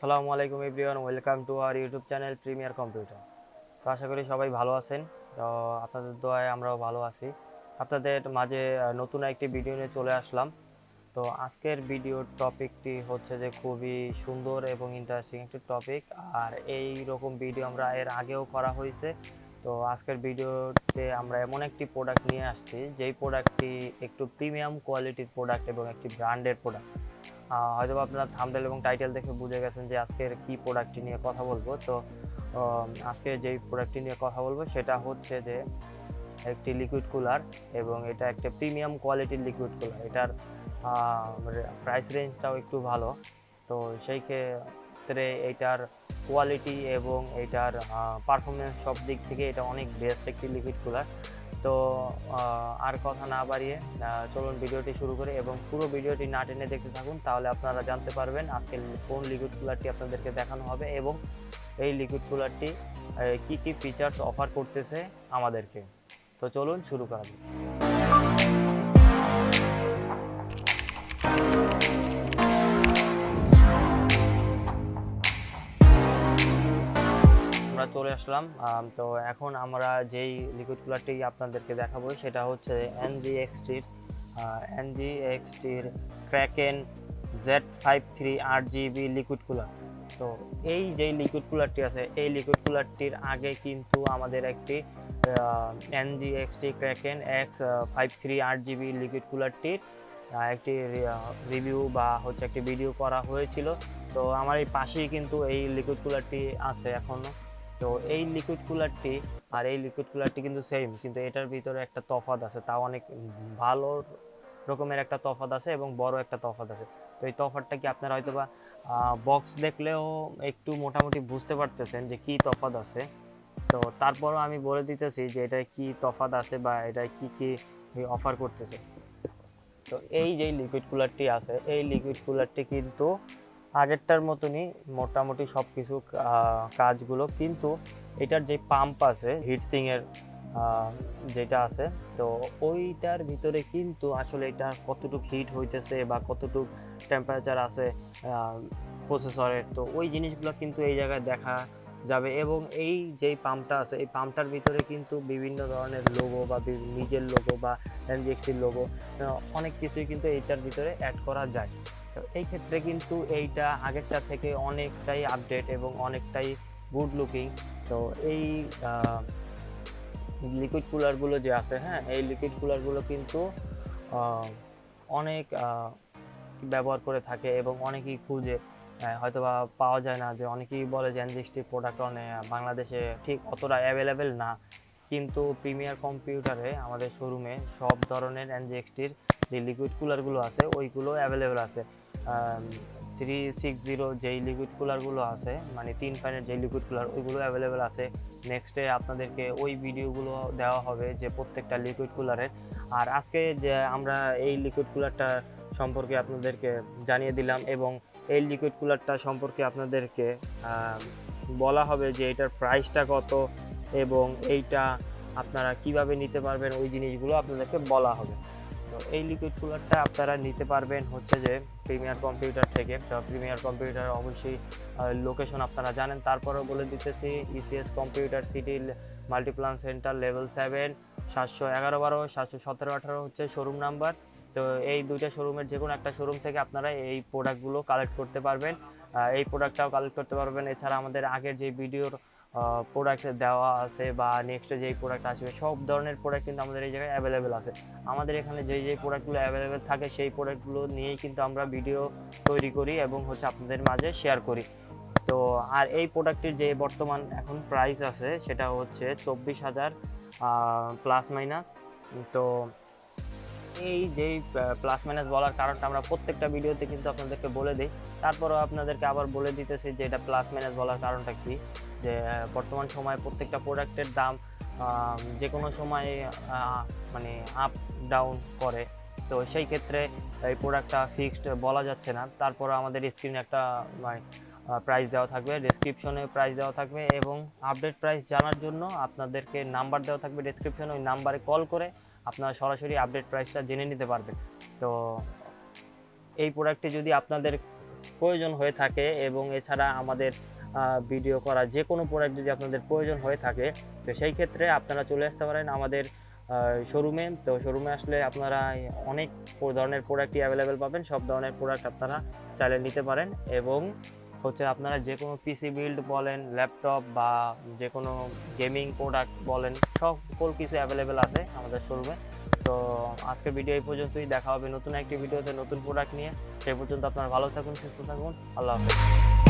আসসালামু আলাইকুম everyone, welcome to our YouTube channel premier computer. তো আশা করি সবাই ভালো আছেন। তো আপনাদের দোয়ায় আমরাও ভালো আছি। আপনাদের মাঝে নতুন একটি ভিডিও নিয়ে চলে আসলাম। তো আজকের ভিডিওর টপিকটি হচ্ছে যে খুবই সুন্দর এবং ইন্টারেস্টিং একটি টপিক। আর এই রকম ভিডিও আমরা এর আগেও করা হয়েছে। তো আজকের ভিডিওতে আমরা এমন একটি প্রোডাক্ট নিয়ে আসছি যেই প্রোডাক্টটি একটু প্রিমিয়াম কোয়ালিটির প্রোডাক্ট এবং একটি ব্র্যান্ডের প্রোডাক্ট। হয়তো আপনারা থাম্বনেল এবং টাইটেল দেখে বুঝে গেছেন যে আজকের কি প্রোডাক্টটি নিয়ে কথা বলবো। তো আজকে যেই প্রোডাক্টটি নিয়ে কথা বলবো সেটা হচ্ছে যে একটি লিকুইড কুলার, এবং এটা একটা প্রিমিয়াম কোয়ালিটির লিকুইড কুলার। এটার প্রাইস রেঞ্জটাও একটু ভালো। তো সেই ক্ষেত্রে এটার কোয়ালিটি এবং এটার পারফরমেন্স সব দিক থেকে এটা অনেক বেস্ট একটি লিকুইড কুলার। তো আর কথা না বাড়িয়ে চলুন ভিডিওটি শুরু করি এবং পুরো ভিডিওটি না টেনে দেখতে থাকুন, তাহলে আপনারা জানতে পারবেন আজকে কোন লিকুইড কুলারটি আপনাদেরকে দেখানো হবে এবং এই লিকুইড কুলারটি কি কি ফিচার্স অফার করতেছে আমাদেরকে। তো চলুন শুরু করা যাক। আমরা চলে আসলাম। তো এখন আমরা যেই লিকুইড কুলারটি আপনাদেরকে দেখাবো সেটা হচ্ছে NZXTর Kraken Z53 RGB liquid cooler. তো এই যেই লিকুইড কুলারটি আছে, এই লিকুইড কুলারটির আগে কিন্তু আমাদের একটি NZXT Kraken X53 RGB liquid কুলারটির একটি রিভিউ বা হচ্ছে একটি ভিডিও করা হয়েছিল। তো আমার এই পাশেই কিন্তু এই লিকুইড কুলারটি আছে এখনও। তো এই লিকুইড কুলারটি আর এই লিকুইড কুলারটি কিন্তু সেম, কিন্তু এটার ভিতরে একটা তফাৎ আছে, তাও অনেক ভালো রকমের একটা তফাৎ আছে এবং বড় একটা তফাৎ আছে। তো এই তফাৎটা কি আপনারা হয়তো বা বক্স দেখলেও একটু মোটামুটি বুঝতে পারতেছেন যে কি তফাৎ আছে। তো তারপরও আমি বলে দিতেছি যে এটা কি তফাৎ আছে বা এটা কি কি অফার করতেছে। তো এই যে লিকুইড কুলারটি আছে, এই লিকুইড কুলারটি কিন্তু আগেরটার মতনই মোটামুটি সব কিছু কাজগুলো, কিন্তু এটার যে পাম্প আছে হিটসিংয়ের যেটা আছে, তো ওইটার ভিতরে কিন্তু আসলে এটা কতটুকু হিট হইতেছে বা কতটুকু টেম্পারেচার আছে প্রসেসরের, তো ওই জিনিসগুলো কিন্তু এই জায়গায় দেখা যাবে। এবং এই যেই পাম্পটা আছে, এই পাম্পটার ভিতরে কিন্তু বিভিন্ন ধরনের লোগো বা নিজের লোগো বা NZXTর লোগো অনেক কিছুই কিন্তু এইটার ভিতরে অ্যাড করা যায়। তো এই ক্ষেত্রে কিন্তু এইটা আগেরটা থেকে অনেকটাই আপডেট এবং অনেকটাই গুড লুকিং। তো এই লিকুইড কুলারগুলো যে আছে, হ্যাঁ, এই লিকুইড কুলারগুলো কিন্তু অনেক ব্যবহার করে থাকে এবং অনেকেই খুঁজে, হয়তো বা পাওয়া যায় না। যে অনেকেই বলে যে NZXT প্রোডাক্ট বাংলাদেশে ঠিক অতটা অ্যাভেলেবেল না, কিন্তু প্রিমিয়ার কম্পিউটারে আমাদের শোরুমে সব ধরনের NZXTর যে লিকুইড কুলারগুলো আছে ওইগুলো অ্যাভেলেবেল আছে। 360 যেই লিকুইড কুলারগুলো আছে, মানে 3 ফ্যানের যেই লিকুইড কুলার, ওইগুলো অ্যাভেলেবেল আছে। নেক্সটে আপনাদেরকে ওই ভিডিওগুলো দেওয়া হবে যে প্রত্যেকটা লিকুইড কুলারের। আর আজকে যে আমরা এই লিকুইড কুলারটা সম্পর্কে আপনাদেরকে জানিয়ে দিলাম এবং এই লিকুইড কুলারটা সম্পর্কে আপনাদেরকে বলা হবে যে এটার প্রাইসটা কত এবং এইটা আপনারা কিভাবে নিতে পারবেন, ওই জিনিসগুলো আপনাদেরকে বলা হবে। তো এই লিকুইড কুলারটা আপনারা নিতে পারবেন হচ্ছে যে প্রিমিয়ার কম্পিউটার থেকে। তো প্রিমিয়ার কম্পিউটার অবশ্যই লোকেশন আপনারা জানেন, তারপরেও বলে দিতেছি। ECS computer city Multiplan centre level 7, 711-12, 717-18 হচ্ছে শোরুম নাম্বার। তো এই দুইটা শোরুমের যে কোনো একটা শোরুম থেকে আপনারা এই প্রোডাক্টগুলো কালেক্ট করতে পারবেন, এই প্রোডাক্টটাও কালেক্ট করতে পারবেন। এছাড়া আমাদের আগের যে ভিডিওর প্রোডাক্ট দেওয়া আছে বা নেক্সটে যেই প্রোডাক্ট আসবে, সব ধরনের প্রোডাক্ট কিন্তু আমাদের এই জায়গায় অ্যাভেলেবেল আছে। আমাদের এখানে যেই প্রোডাক্টগুলো অ্যাভেলেবেল থাকে সেই প্রোডাক্টগুলো নিয়েই কিন্তু আমরা ভিডিও তৈরি করি এবং হচ্ছে আপনাদের মাঝে শেয়ার করি। তো আর এই প্রোডাক্টটির যে বর্তমান এখন প্রাইস আছে সেটা হচ্ছে 24,000 প্লাস মাইনাস। তো এই যেই প্লাস মাইনাস বলার কারণটা আমরা প্রত্যেকটা ভিডিওতে কিন্তু আপনাদেরকে বলে দিই, তারপরও আপনাদেরকে আবার বলে দিতেছি যে এটা প্লাস মাইনাস বলার কারণটা কি। যে বর্তমান সময়ে প্রত্যেকটা প্রোডাক্টের দাম যে কোনো সময় মানে আপ ডাউন করে। তো সেই ক্ষেত্রে এই প্রোডাক্টটা ফিক্সড বলা যাচ্ছে না, তারপর আমাদের স্ক্রিনে একটা মানে প্রাইস দেওয়া থাকবে, ডেসক্রিপশনে প্রাইস দেওয়া থাকবে এবং আপডেট প্রাইস জানার জন্য আপনাদেরকে নাম্বার দেওয়া থাকবে ডেসক্রিপশনে। ওই নাম্বারে কল করে আপনারা সরাসরি আপডেট প্রাইসটা জেনে নিতে পারবেন। তো এই প্রোডাক্টটি যদি আপনাদের প্রয়োজন হয়ে থাকে এবং এছাড়া আমাদের ভিডিও করা যে কোনো প্রোডাক্ট যদি আপনাদের প্রয়োজন হয়ে থাকে, তো সেই ক্ষেত্রে আপনারা চলে আসতে পারেন আমাদের শোরুমে। তো শোরুমে আসলে আপনারা অনেক ধরনের প্রোডাক্টই অ্যাভেলেবেল পাবেন, সব ধরনের প্রোডাক্ট আপনারা চাইলে নিতে পারেন। এবং হচ্ছে আপনারা যে কোনো পিসি বিল্ড বলেন, ল্যাপটপ বা যে কোনো গেমিং প্রোডাক্ট বলেন, সকল কিছু অ্যাভেলেবেল আছে আমাদের শোরুমে। তো আজকের ভিডিও এই পর্যন্তই, দেখা হবে নতুন একটি ভিডিওতে নতুন প্রোডাক্ট নিয়ে। সেই পর্যন্ত আপনারা ভালো থাকুন, সুস্থ থাকুন, আল্লাহ হাফেজ।